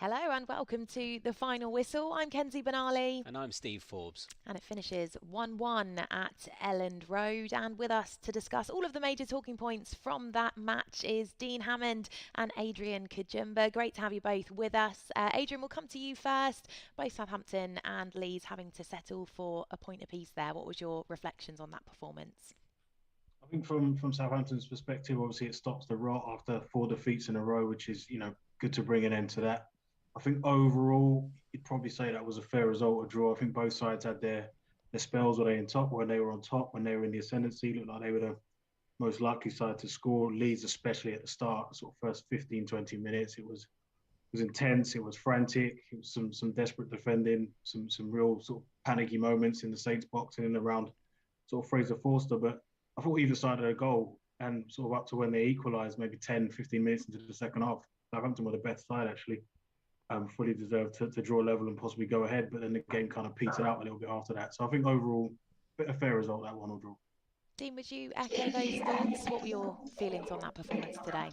Hello and welcome to the final whistle. I'm Kenzie Benali. And I'm Steve Forbes. And it finishes 1-1 at Elland Road. And with us to discuss all of the major talking points from that match is Dean Hammond and Adrian Kajumba. Great to have you both with us. Adrian, we'll come to you first. Both Southampton and Leeds having to settle for a point apiece there. What was your reflections on that performance? I think from Southampton's perspective, obviously it stops the rot after four defeats in a row, which is good to bring an end to that. I think overall, you'd probably say that was a fair result, a draw. I think both sides had their spells where they in top, when they were on top, when they were in the ascendancy, looked like they were the most likely side to score. Leeds, especially at the start, sort of first 15, 20 minutes, it was intense, it was frantic, it was some desperate defending, some real sort of panicky moments in the Saints box and in around sort of Fraser Forster. But I thought either side had a goal and sort of up to when they equalised, maybe 10, 15 minutes into the second half. Southampton were the better side, actually. Fully deserved to draw level and possibly go ahead, but then the game kind of petered out a little bit after that. So I think overall, a fair result, that 1-1 draw. Dean, would you echo those thoughts? What were your feelings on that performance today?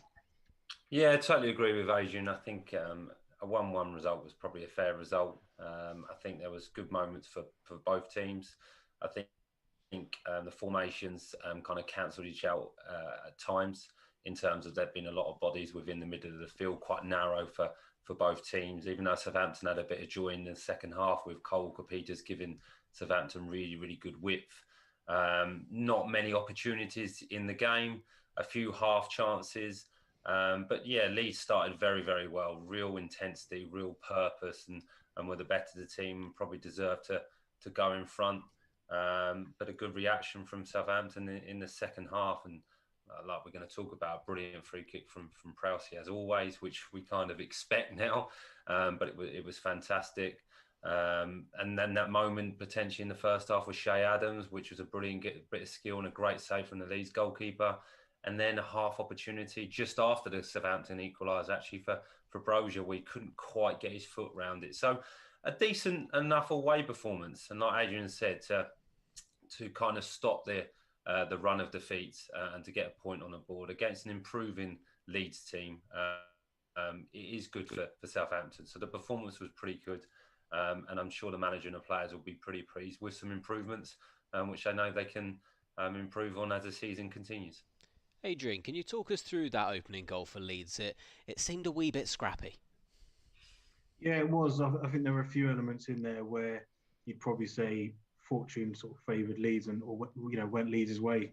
Yeah, I totally agree with Adrian. I think a 1-1 result was probably a fair result. I think there was good moments for both teams. I think the formations kind of cancelled each out at times in terms of there being a lot of bodies within the middle of the field, quite narrow for both teams, even though Southampton had a bit of joy in the second half with Cole Walker-Peters giving Southampton really, really good width. Not many opportunities in the game, a few half chances. But yeah, Leeds started very, very well. Real intensity, real purpose, and were the better the team. Probably deserved to go in front. But a good reaction from Southampton in the second half, and like we're going to talk about, a brilliant free kick from Prowse as always, which we kind of expect now. But it was fantastic. And then that moment potentially in the first half was Shea Adams, which was a brilliant bit of skill and a great save from the Leeds goalkeeper. And then a half opportunity just after the Southampton equalised, actually for Brozier, we couldn't quite get his foot round it. So a decent enough away performance, and like Adrian said, to kind of stop the run of defeats and to get a point on the board against an improving Leeds team. It is good for Southampton. So the performance was pretty good, and I'm sure the manager and the players will be pretty pleased with some improvements, which I know they can improve on as the season continues. Adrian, can you talk us through that opening goal for Leeds? It seemed a wee bit scrappy. Yeah, it was. I think there were a few elements in there where you'd probably say fortune sort of favoured Leeds and or went Leeds' way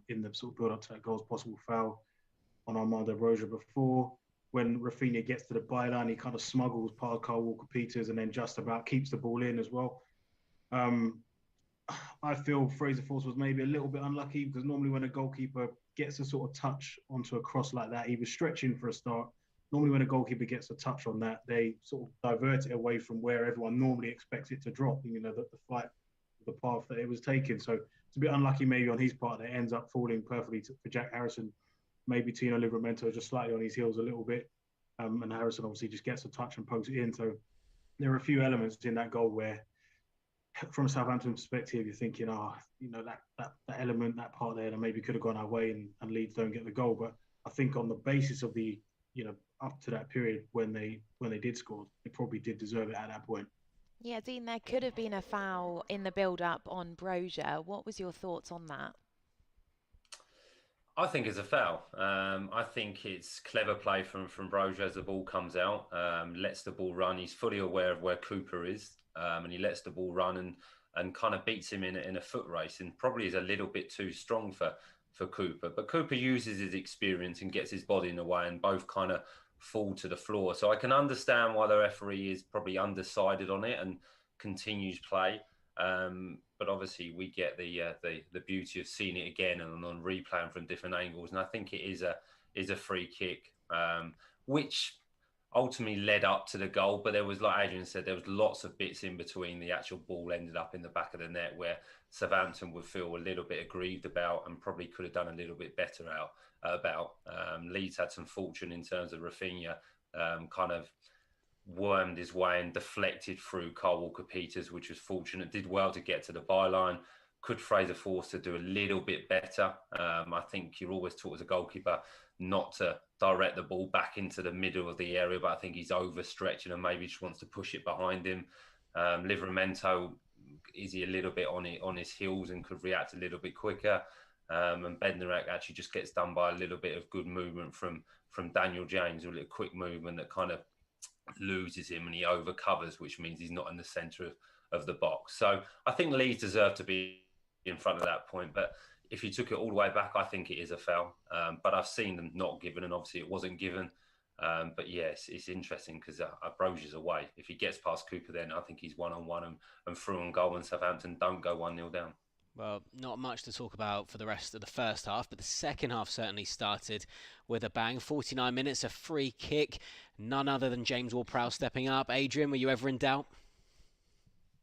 in the sort of build up to that goal's possible foul on Armando Broja before. When Rafinha gets to the byline, he kind of smuggles past Carl Walker-Peters and then just about keeps the ball in as well. I feel Fraser Force was maybe a little bit unlucky because normally when a goalkeeper gets a sort of touch onto a cross like that, he was stretching for a start. Normally when a goalkeeper gets a touch on that, they sort of divert it away from where everyone normally expects it to drop, the flight, the path that it was taken. So it's a bit unlucky maybe on his part that it ends up falling perfectly for Jack Harrison. Maybe Tino Livramento just slightly on his heels a little bit. And Harrison obviously just gets a touch and pokes it in. So there are a few elements in that goal where from a Southampton perspective, you're thinking, that element, that part there, that maybe could have gone our way and Leeds don't get the goal. But I think on the basis of the, up to that period when they did score, they probably did deserve it at that point. Yeah, Dean, there could have been a foul in the build-up on Brozier. What was your thoughts on that? I think it's a foul. I think it's clever play from Brozier as the ball comes out, lets the ball run. He's fully aware of where Cooper is, and he lets the ball run and kind of beats him in a foot race, and probably is a little bit too strong for Cooper. But Cooper uses his experience and gets his body in the way, and both kind of fall to the floor. So I can understand why the referee is probably undecided on it and continues play. But obviously we get the beauty of seeing it again and on replaying from different angles. And I think it is a free kick, which ultimately led up to the goal. But there was, like Adrian said, there was lots of bits in between. The actual ball ended up in the back of the net where Southampton would feel a little bit aggrieved about and probably could have done a little bit better about. Leeds had some fortune in terms of Rafinha kind of wormed his way and deflected through Carl Walker-Peters, which was fortunate. Did well to get to the byline, Could Fraser Forster do a little bit better? I think you're always taught as a goalkeeper not to direct the ball back into the middle of the area, but I think he's overstretching and maybe just wants to push it behind him. Livramento, is he a little bit on his heels and could react a little bit quicker? And Bednarek actually just gets done by a little bit of good movement from Daniel James, a little quick movement that kind of loses him and he overcovers, which means he's not in the centre of the box. So I think Leeds deserve to be in front of that point. But if you took it all the way back, I think it is a foul. But I've seen them not given, and obviously it wasn't given. But yes, it's interesting because Brogues away. If he gets past Cooper, then I think he's 1-on-1 and through on goal, and Southampton don't go 1-0 down. Well, not much to talk about for the rest of the first half, but the second half certainly started with a bang. 49 minutes, a free kick. None other than James Ward-Prowse stepping up. Adrian, were you ever in doubt?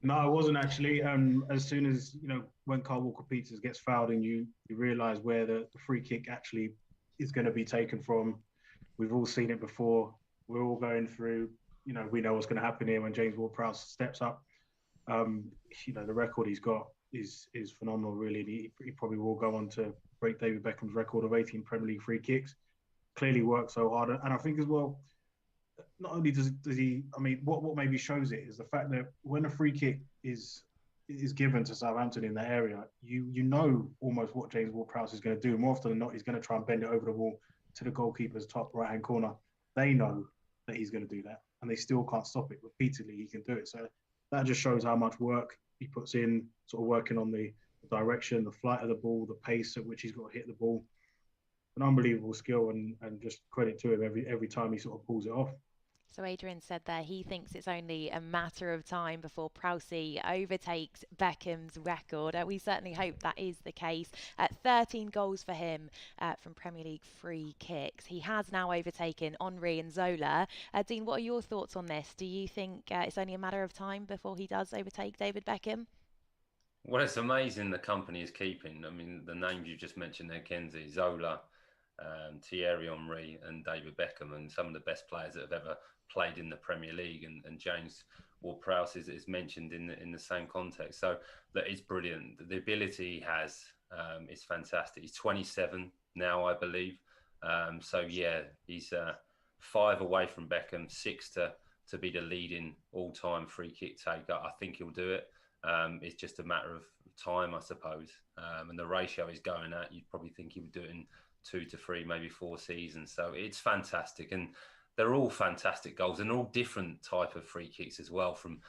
No, I wasn't actually. As soon as, when Kyle Walker-Peters gets fouled and you realise where the free kick actually is going to be taken from, we've all seen it before. We're all going through, we know what's going to happen here when James Ward-Prowse steps up. The record he's got is phenomenal, really. He probably will go on to break David Beckham's record of 18 Premier League free kicks. Clearly worked so hard. And I think as well, not only does he, what maybe shows it is the fact that when a free kick is given to Southampton in that area, you know almost what James Ward-Prowse is going to do. More often than not, he's going to try and bend it over the wall to the goalkeeper's top right-hand corner. They know that he's going to do that, and they still can't stop it. Repeatedly, he can do it. So that just shows how much work he puts in, sort of working on the direction, the flight of the ball, the pace at which he's got to hit the ball. An unbelievable skill, and just credit to him every time he sort of pulls it off. So Adrian said there he thinks it's only a matter of time before Prowse overtakes Beckham's record. We certainly hope that is the case. 13 goals for him from Premier League free kicks. He has now overtaken Henry and Zola. Dean, what are your thoughts on this? Do you think it's only a matter of time before he does overtake David Beckham? Well, it's amazing the company is keeping. The names you just mentioned there, Kenzie, Zola, Thierry Henry and David Beckham, and some of the best players that have ever played in the Premier League, and James Ward-Prowse is mentioned in the same context. So that is brilliant. The ability he has is fantastic. He's 27 now, I believe. So yeah, he's 5 away from Beckham, 6 to be the leading all-time free kick taker. I think he'll do it. It's just a matter of time, I suppose. And the ratio he's going at, you'd probably think he would do it in 2 to 3, maybe 4 seasons. So it's fantastic, and they're all fantastic goals, and all different type of free kicks as well, from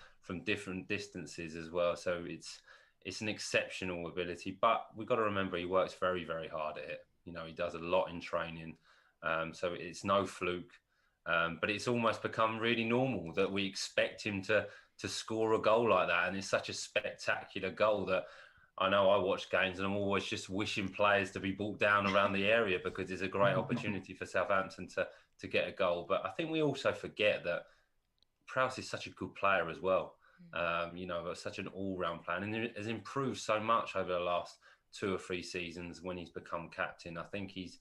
different distances as well. So it's an exceptional ability, but we've got to remember he works very, very hard at it. He does a lot in training, so it's no fluke. But it's almost become really normal that we expect him to score a goal like that, and it's such a spectacular goal that I know I watch games and I'm always just wishing players to be brought down around the area, because it's a great opportunity for Southampton to get a goal. But I think we also forget that Prowse is such a good player as well. Such an all-round player, and has improved so much over the last 2 or 3 seasons when he's become captain. I think he's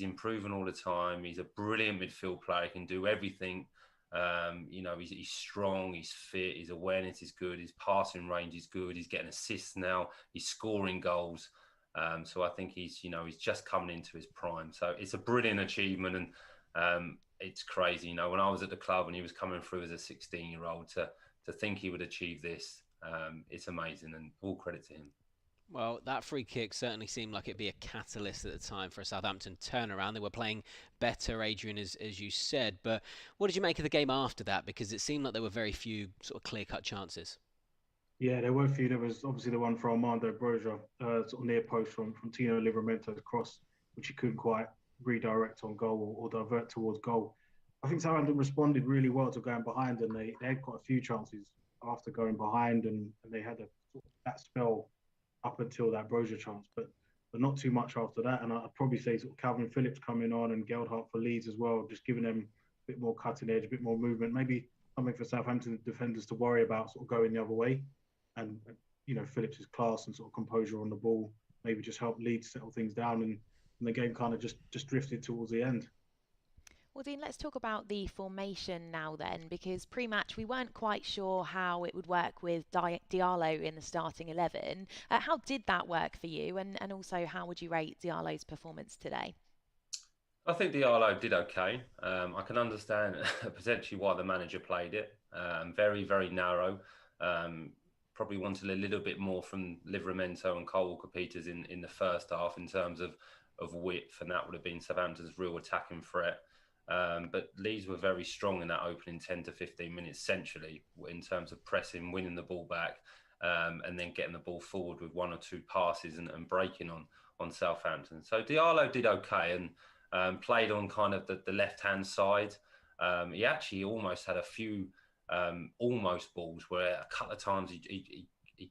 improving all the time. He's a brilliant midfield player. He can do everything. He's strong, he's fit, his awareness is good, his passing range is good, he's getting assists now, he's scoring goals. So I think he's just coming into his prime. So it's a brilliant achievement, and it's crazy. When I was at the club and he was coming through as a 16-year-old, to think he would achieve this, it's amazing, and all credit to him. Well, that free kick certainly seemed like it'd be a catalyst at the time for a Southampton turnaround. They were playing better, Adrian, as you said. But what did you make of the game after that? Because it seemed like there were very few sort of clear-cut chances. Yeah, there were a few. There was obviously the one for Armando Broja, sort of near post from Tino Livramento's cross, which he couldn't quite redirect on goal or divert towards goal. I think Southampton responded really well to going behind, and they had quite a few chances after going behind, and they had that spell up until that Broja chance, but not too much after that. And I'd probably say sort of Calvin Phillips coming on and Geldhart for Leeds as well, just giving them a bit more cutting edge, a bit more movement, maybe something for Southampton defenders to worry about, sort of going the other way. And Phillips' class and sort of composure on the ball maybe just helped Leeds settle things down, and the game kind of just drifted towards the end. Well, Dean, let's talk about the formation now then, because pre-match we weren't quite sure how it would work with Diallo in the starting 11. How did that work for you, and also how would you rate Diallo's performance today? I think Diallo did okay. I can understand potentially why the manager played it. Very, very narrow. Um, Probably wanted a little bit more from Livramento and Cole Walker-Peters in the first half in terms of width, and that would have been Southampton's real attacking threat. But Leeds were very strong in that opening 10 to 15 minutes centrally in terms of pressing, winning the ball back, and then getting the ball forward with one or two passes and breaking on Southampton. So Diallo did okay and played on kind of the left-hand side. He actually almost had a few almost balls where a couple of times he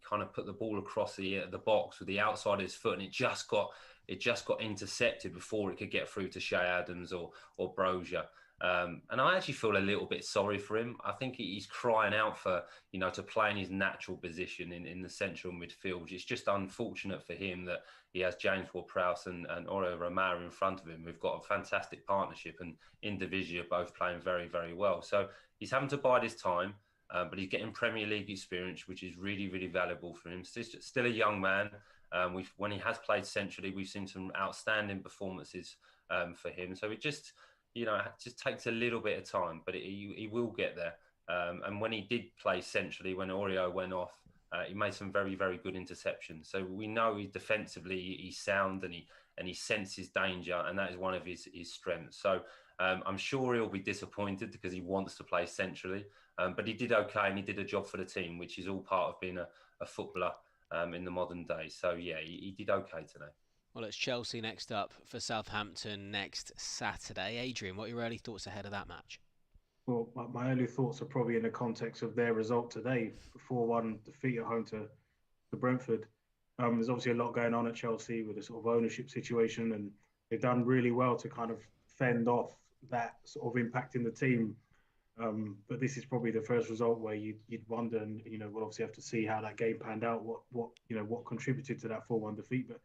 kind of put the ball across the box with the outside of his foot, and it just got intercepted before it could get through to Shea Adams or Brozier. And I actually feel a little bit sorry for him. I think he's crying out for, to play in his natural position in the central midfield. It's just unfortunate for him that he has James Ward-Prowse and Oro Romero in front of him. We've got a fantastic partnership, and individually are both playing very, very well. So he's having to bide his time, but he's getting Premier League experience, which is really, really valuable for him. Still a young man. When he has played centrally, we've seen some outstanding performances for him. So it just takes a little bit of time, but he will get there. And when he did play centrally, when Oreo went off, he made some very, very good interceptions. So we know he's sound and he senses danger, and that is one of his strengths. So I'm sure he'll be disappointed because he wants to play centrally, but he did okay and he did a job for the team, which is all part of being a footballer in the modern day. So yeah, he did okay today. Well, it's Chelsea next up for Southampton next Saturday. Adrian, what are your early thoughts ahead of that match? Well, my early thoughts are probably in the context of their result today, 4-1 defeat at home to Brentford. There's obviously a lot going on at Chelsea with the sort of ownership situation, and they've done really well to kind of fend off that sort of impact in the team. But this is probably the first result where you'd wonder, and we'll obviously have to see how that game panned out, what contributed to that 4-1 defeat. But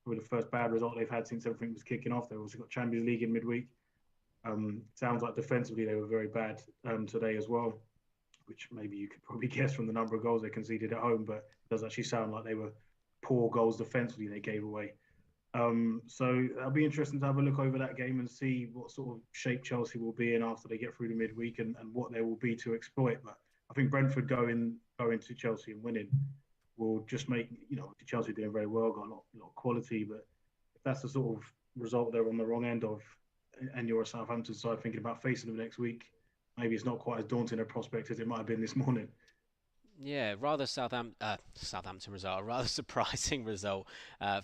probably the first bad result they've had since everything was kicking off. They've also got Champions League in midweek. Sounds like defensively they were very bad today as well, which maybe you could probably guess from the number of goals they conceded at home, but it does actually sound like they were poor goals defensively they gave away. So it'll be interesting to have a look over that game and see what sort of shape Chelsea will be in after they get through the midweek and what there will be to exploit. But I think Brentford going to Chelsea and winning will just make, Chelsea doing very well, got a lot of quality, but if that's the sort of result they're on the wrong end of, and you're a Southampton side thinking about facing them next week, maybe it's not quite as daunting a prospect as it might have been this morning. Yeah, rather Southampton result, a rather surprising result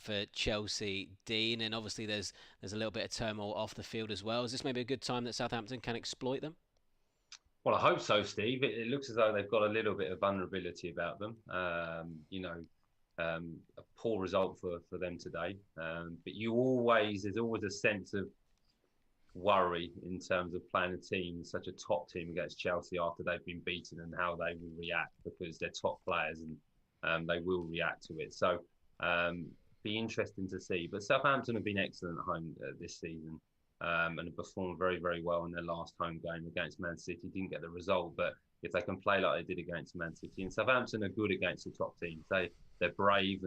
for Chelsea, Dean. And obviously there's a little bit of turmoil off the field as well. Is this maybe a good time that Southampton can exploit them? Well, I hope so, Steve. It looks as though they've got a little bit of vulnerability about them. A poor result for them today. But there's always a sense of worry in terms of playing a team, such a top team against Chelsea after they've been beaten, and how they will react, because they're top players and they will react to it. So be interesting to see. But Southampton have been excellent at home this season and have performed very, very well in their last home game against Man City. Didn't get the result, but if they can play like they did against Man City, and Southampton are good against the top teams, they're brave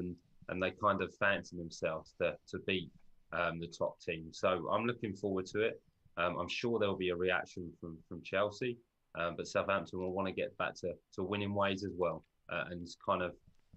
and they kind of fancy themselves to beat the top team. So I'm looking forward to it. I'm sure there'll be a reaction from Chelsea, but Southampton will want to get back to winning ways as well and kind of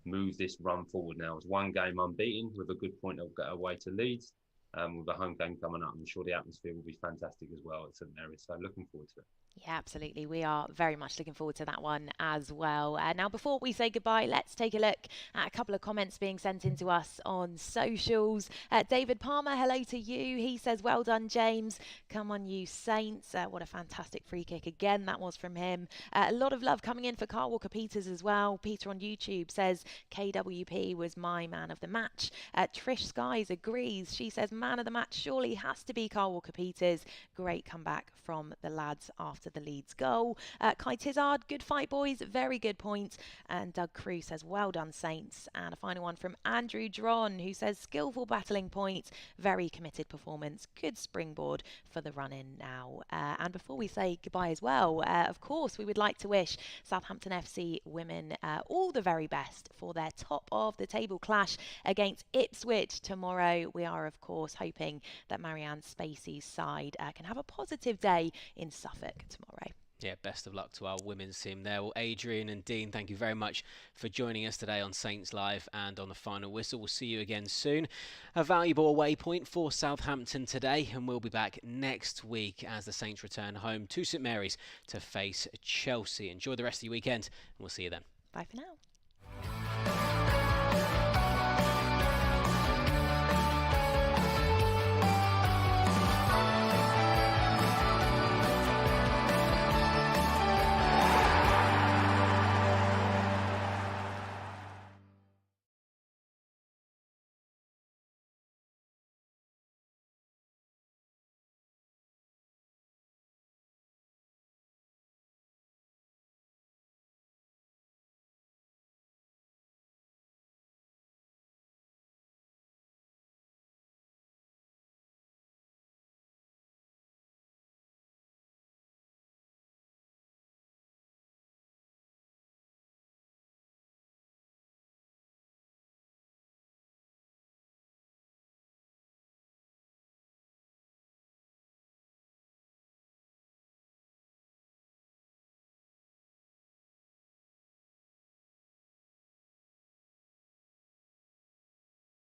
move this run forward now. It's one game unbeaten with a good point of away to Leeds. With a home game coming up, I'm sure the atmosphere will be fantastic as well at St Mary's. So looking forward to it. Yeah, absolutely. We are very much looking forward to that one as well. Now, before we say goodbye, let's take a look at a couple of comments being sent in to us on socials. David Palmer, hello to you. He says, well done, James. Come on, you Saints. What a fantastic free kick again. That was from him. A lot of love coming in for Carl Walker-Peters as well. Peter on YouTube says, KWP was my man of the match. Trish Skies agrees. She says, man of the match surely has to be Carl Walker-Peters. Great comeback from the lads after after the Leeds goal. Kai Tizard, good fight, boys. Very good points. And Doug Crew says, well done, Saints. And a final one from Andrew Dron, who says, skillful battling points, very committed performance, good springboard for the run-in now. And before we say goodbye as well, of course, we would like to wish Southampton FC women all the very best for their top of the table clash against Ipswich tomorrow. We are, of course, hoping that Marianne Spacey's side can have a positive day in Suffolk tomorrow. Yeah, best of luck to our women's team there. Well, Adrian and Dean, thank you very much for joining us today on Saints Live and on the Final Whistle. We'll see you again soon. A valuable away point for Southampton today, and we'll be back next week as the Saints return home to St Mary's to face Chelsea. Enjoy the rest of your weekend, and we'll see you then. Bye for now.